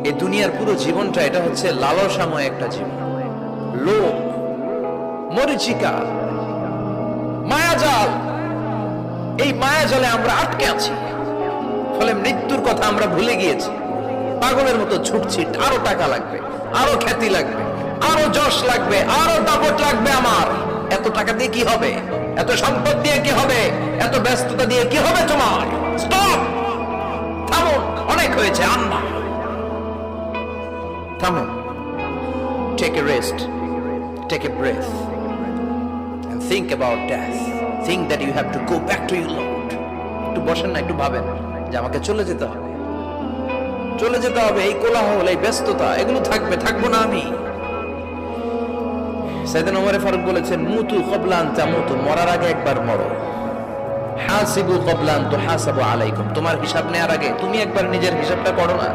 এই দুনিয়ার পুরো জীবনটা এটা হচ্ছে লালসাময় একটা জীবন, লোভ, মরিচিকা, মায়াজাল। এই মায়াজালে আমরা আটকে আছি, ফলে মৃত্যুর কথা আমরা ভুলে গিয়েছি। পাগলের মতো ছুটছি, আরো টাকা লাগবে, আরো খ্যাতি লাগবে, আরো যশ লাগবে, আরো দাপট লাগবে। আমার এত টাকা দিয়ে কি হবে? এত সম্পদ দিয়ে কি হবে? এত ব্যস্ততা দিয়ে কি হবে? তোমার স্টপ, থামুন, অনেক হয়েছে। আম্মা থামুন, take a rest, take a breath and think about death. Think that you have to go back to your Lord. একটু বসেন না, একটু ভাবেন যে আমাকে চলে যেতে হবে, চলে যেতে হবে। এই কোলাহল, এই ব্যস্ততা, এগুলো থাকবে, থাকবো না আমি। সাইয়েদনা ওমর ফারুক বলেছেন, মুতু ক্বাবলা আন তামুতু, মরার আগে একবার মরো। হাসিবু ক্বাবলা আন তুহাসাবু আলাইকুম, তোমার হিসাব নেওয়ার আগে তুমি একবার নিজের হিসাবটা করো না।